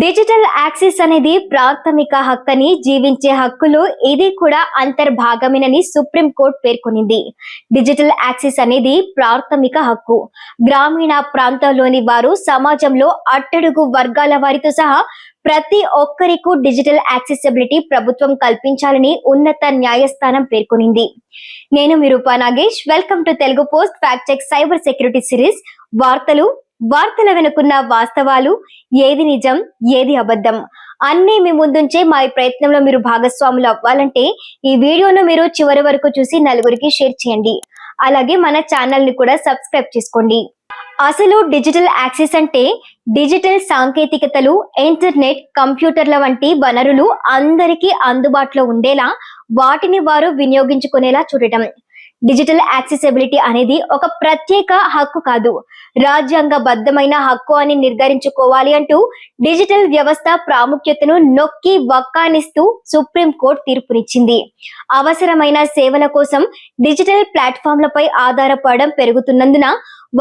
Digital access అనేది ప్రాథమిక హక్కని జీవించే హక్కులు ఇది కూడా అంతర్భాగమేనని సుప్రీం కోర్టు పేర్కొనింది. డిజిటల్ యాక్సెస్ అనేది ప్రాథమిక హక్కు. గ్రామీణ ప్రాంతాల్లోని వారు, సమాజంలో అట్టడుగు వర్గాల వారితో సహా ప్రతి ఒక్కరికూ డిజిటల్ యాక్సెసిబిలిటీ ప్రభుత్వం కల్పించాలని ఉన్నత న్యాయస్థానం పేర్కొనింది. నేను మీ Rupa Nagesh. Welcome to Telugu post fact check cyber security series. వార్తల వెనుకున్న వాస్తవాలు, ఏది నిజం ఏది అబద్ధం అన్నీ మీ ముందుంచే మా ఈ ప్రయత్నంలో మీరు భాగస్వాములు అవ్వాలంటే ఈ వీడియోను మీరు చివరి వరకు చూసి నలుగురికి షేర్ చేయండి. అలాగే మన ఛానల్ ని కూడా సబ్స్క్రైబ్ చేసుకోండి. అసలు డిజిటల్ యాక్సెస్ అంటే డిజిటల్ సాంకేతికతలు, ఇంటర్నెట్, కంప్యూటర్ల వంటి వనరులు అందరికీ అందుబాటులో ఉండేలా వాటిని వారు వినియోగించుకునేలా చూడటం. డిజిటల్ యాక్సెసిబిలిటీ అనేది ఒక ప్రత్యేక హక్కు కాదు, రాజ్యాంగబద్ధమైన హక్కు అని నిర్ధారించుకోవాలి అంటూ డిజిటల్ వ్యవస్థ ప్రాముఖ్యతను నొక్కి వక్కానిస్తూ సుప్రీం కోర్టు తీర్పునిచ్చింది. అవసరమైన సేవల కోసం డిజిటల్ ప్లాట్ఫామ్లపై ఆధారపడడం పెరుగుతున్నందున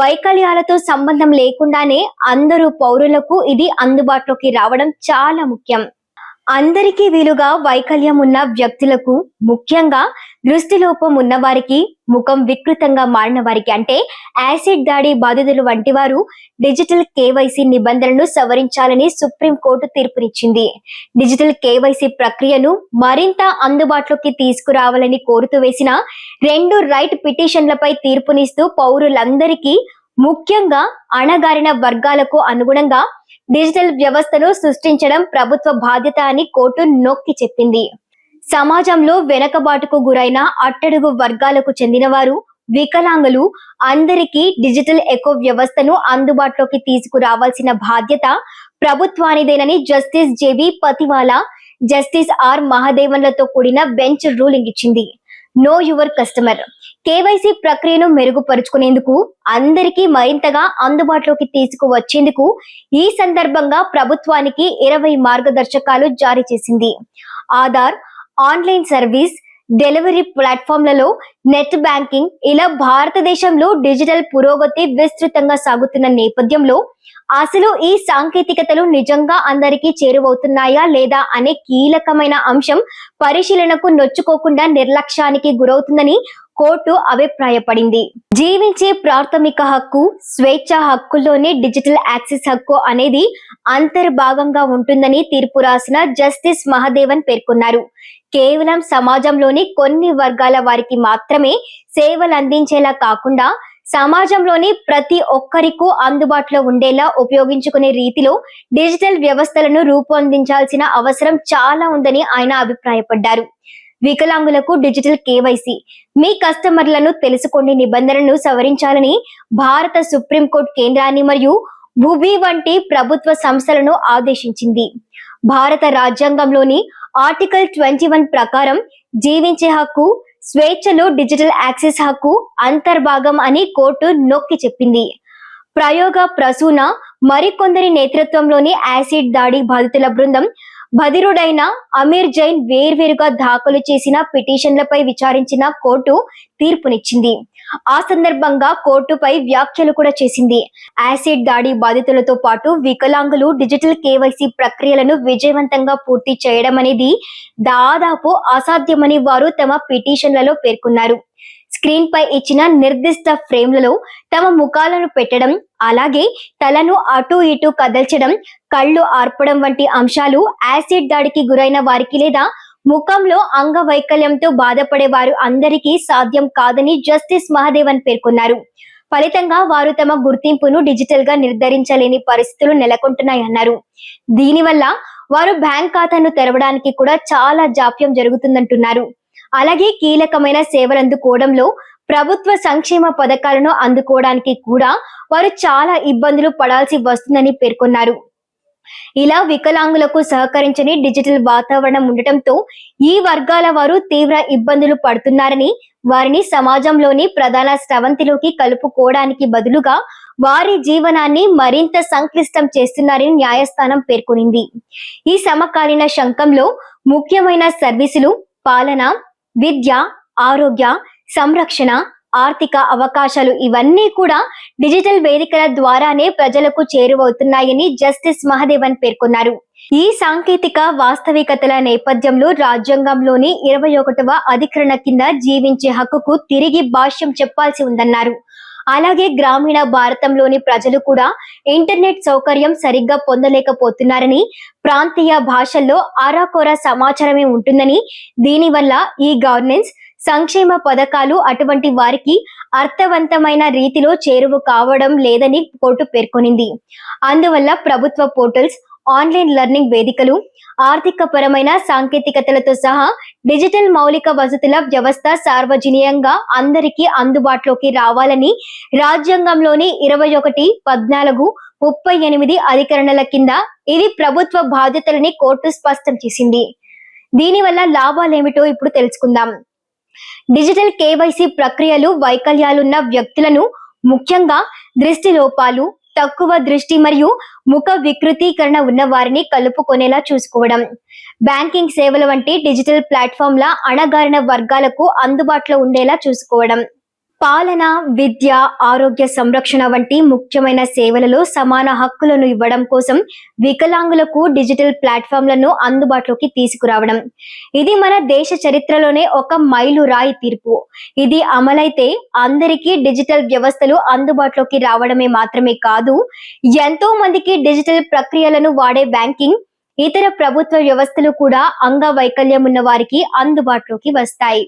వైకల్యాలతో సంబంధం లేకుండానే అందరూ పౌరులకు ఇది అందుబాటులోకి రావడం చాలా ముఖ్యం. అందరికీ వీలుగా వైకల్యం ఉన్న వ్యక్తులకు, ముఖ్యంగా దృష్టిలోపం ఉన్న వారికి, ముఖం వికృతంగా మారిన వారికి అంటే యాసిడ్ దాడి బాధితులు వంటి వారు డిజిటల్ కేవైసీ నిబంధనలను సవరించాలని సుప్రీం కోర్టు తీర్పునిచ్చింది. డిజిటల్ కేవైసీ ప్రక్రియను మరింత అందుబాటులోకి తీసుకురావాలని కోరుతూ వేసిన 2 రైట్ పిటిషన్లపై తీర్పునిస్తూ పౌరులందరికీ, ముఖ్యంగా అణగారిన వర్గాలకు అనుగుణంగా డిజిటల్ వ్యవస్థను సృష్టించడం ప్రభుత్వ బాధ్యత అని కోర్టు నొక్కి చెప్పింది. సమాజంలో వెనకబాటుకు గురైన అట్టడుగు వర్గాలకు చెందినవారు, వికలాంగులు అందరికీ డిజిటల్ ఎకో వ్యవస్థను అందుబాటులోకి తీసుకురావాల్సిన బాధ్యత ప్రభుత్వానిదేనని జస్టిస్ జేబీ పతివాలా, జస్టిస్ ఆర్ మహదేవన్లతో కూడిన బెంచ్ రూలింగ్ ఇచ్చింది. నో యువర్ కస్టమర్ కేవైసీ ప్రక్రియను మెరుగుపరుచుకునేందుకు, అందరికీ మరింతగా అందుబాటులోకి తీసుకువచ్చేందుకు ఈ సందర్భంగా ప్రభుత్వానికి 20 మార్గదర్శకాలు జారీ చేసింది. ఆధార్, ఆన్లైన్ సర్వీస్, డెలివరీ ప్లాట్ఫామ్లలో నెట్ బ్యాంకింగ్ ఇలా భారతదేశంలో డిజిటల్ పురోగతి విస్తృతంగా సాగుతున్న నేపథ్యంలో అసలు ఈ సాంకేతికతలు నిజంగా అందరికీ చేరువవుతున్నాయా లేదా అనే కీలకమైన అంశం పరిశీలనకు నొచ్చుకోకుండా నిర్లక్ష్యానికి గురవుతుందని కోర్టు అభిప్రాయపడింది. జీవించే ప్రాథమిక హక్కు, స్వేచ్ఛ హక్కుల్లోని డిజిటల్ యాక్సెస్ హక్కు అనేది అంతర్భాగంగా ఉంటుందని తీర్పు రాసిన జస్టిస్ మహదేవన్ పేర్కొన్నారు. కేవలం సమాజంలోని కొన్ని వర్గాల వారికి మాత్రమే సేవలు అందించేలా కాకుండా సమాజంలోని ప్రతి ఒక్కరికూ అందుబాటులో ఉండేలా ఉపయోగించుకునే రీతిలో డిజిటల్ వ్యవస్థలను రూపొందించాల్సిన అవసరం చాలా ఉందని ఆయన అభిప్రాయపడ్డారు. వికలాంగులకు డిజిటల్ కేవైసీ, మీ కస్టమర్లను తెలుసుకోండి నిబంధనలను సవరించాలని భారత సుప్రీంకోర్టు కేంద్రాన్ని మరియు భుబీ వంటి ప్రభుత్వ సంస్థలను ఆదేశించింది. భారత రాజ్యాంగంలోని ఆర్టికల్ 21 ప్రకారం జీవించే హక్కు, స్వేచ్ఛలో డిజిటల్ యాక్సెస్ హక్కు అంతర్భాగం అని కోర్టు నొక్కి చెప్పింది. ప్రయోగ ప్రసూన మరికొందరి నేతృత్వంలోని యాసిడ్ దాడి బాధితుల బృందం బధిరుడైన అమీర్ జైన్ వేర్వేరుగా దాఖలు చేసిన పిటిషన్లపై విచారించిన కోర్టు తీర్పునిచ్చింది. ఆ సందర్భంగా కోర్టుపై వ్యాఖ్యలు కూడా చేసింది. యాసిడ్ దాడి బాధితులతో పాటు వికలాంగులు డిజిటల్ కేవైసీ ప్రక్రియలను విజయవంతంగా పూర్తి చేయడం అనేది దాదాపు అసాధ్యమని వారు తమ పిటిషన్లలో పేర్కొన్నారు. స్క్రీన్ పై ఇచ్చిన నిర్దిష్ట ఫ్రేమ్లలో తమ ముఖాలను పెట్టడం, అలాగే తలను అటు ఇటు కదల్చడం, కళ్ళు ఆర్పడం వంటి అంశాలు యాసిడ్ దాడికి గురైన వారికి లేదా ముఖంలో అంగవైకల్యంతో బాధపడే వారు అందరికీ సాధ్యం కాదని జస్టిస్ మహదేవన్ పేర్కొన్నారు. ఫలితంగా వారు తమ గుర్తింపును డిజిటల్ గా నిర్ధారించలేని పరిస్థితులు నెలకొంటున్నాయన్నారు. దీనివల్ల వారు బ్యాంక్ ఖాతాను తెరవడానికి కూడా చాలా జాప్యం జరుగుతుందంటున్నారు. అలాగే కీలకమైన సేవలు అందుకోవడంలో, ప్రభుత్వ సంక్షేమ పథకాలను అందుకోవడానికి కూడా వారు చాలా ఇబ్బందులు పడాల్సి వస్తుందని పేర్కొన్నారు. ఇలా వికలాంగులకు సహకరించని డిజిటల్ వాతావరణం ఉండటంతో ఈ వర్గాల వారు తీవ్ర ఇబ్బందులు పడుతున్నారని, వారిని సమాజంలోని ప్రధాన స్రవంతిలోకి కలుపుకోవడానికి బదులుగా వారి జీవనాన్ని మరింత సంక్లిష్టం చేస్తున్నారని న్యాయస్థానం పేర్కొనింది. ఈ సమకాలీన శంఖంలో ముఖ్యమైన సర్వీసులు, పాలన, విద్య, ఆరోగ్య, సంరక్షణ, ఆర్థిక అవకాశాలు ఇవన్నీ కూడా డిజిటల్ వేదికల ద్వారానే ప్రజలకు చేరువవుతున్నాయని జస్టిస్ మహదేవన్ పేర్కొన్నారు. ఈ సాంకేతిక వాస్తవికతల నేపథ్యంలో రాజ్యాంగంలోని 21వ అధికరణ కింద జీవించే హక్కుకు తిరిగి భాష్యం చెప్పాల్సి ఉందన్నారు. అలాగే గ్రామీణ భారతంలోని ప్రజలు కూడా ఇంటర్నెట్ సౌకర్యం సరిగ్గా పొందలేకపోతున్నారని, ప్రాంతీయ భాషల్లో అరాకొర సమాచారమే ఉంటుందని, దీనివల్ల ఈ గవర్నెన్స్ సంక్షేమ పథకాలు అటువంటి వారికి అర్థవంతమైన రీతిలో చేరువ కావడం లేదని కోర్టు పేర్కొనింది. అందువల్ల ప్రభుత్వ పోర్టల్స్, ఆన్లైన్ లెర్నింగ్ వేదికలు, ఆర్థిక పరమైన సాంకేతికతలతో సహా డిజిటల్ మౌలిక వసతుల వ్యవస్థ సార్వజనీయంగా అందరికీ అందుబాటులోకి రావాలని రాజ్యాంగంలోని 21, 14, 38 అధికరణల కింద ఇవి ప్రభుత్వ బాధ్యతలని కోర్టు స్పష్టం చేసింది. దీనివల్ల లాభాలేమిటో ఇప్పుడు తెలుసుకుందాం. డిజిటల్ కేవైసీ ప్రక్రియలు వైకల్యాలున్న వ్యక్తులను, ముఖ్యంగా దృష్టి లోపాలు, తక్కువ దృష్టి మరియు ముఖ వికృతీకరణ ఉన్న వారిని కలుపుకొనేలా చూసుకోవడం, బ్యాంకింగ్ సేవల వంటి డిజిటల్ ప్లాట్ఫామ్ల అణగారిన వర్గాలకు అందుబాటులో ఉండేలా చూసుకోవడం, పాలన, విద్య, ఆరోగ్య సంరక్షణ వంటి ముఖ్యమైన సేవలలో సమాన హక్కులను ఇవ్వడం కోసం వికలాంగులకు డిజిటల్ ప్లాట్ఫామ్లను అందుబాటులోకి తీసుకురావడం. ఇది మన దేశ చరిత్రలోనే ఒక మైలురాయి తీర్పు. ఇది అమలైతే అందరికీ డిజిటల్ వ్యవస్థలు అందుబాటులోకి రావడమే మాత్రమే కాదు, ఎంతో మందికి డిజిటల్ ప్రక్రియలను వాడే బ్యాంకింగ్, ఇతర ప్రభుత్వ వ్యవస్థలు కూడా అంగవైకల్యం ఉన్న వారికి అందుబాటులోకి వస్తాయి.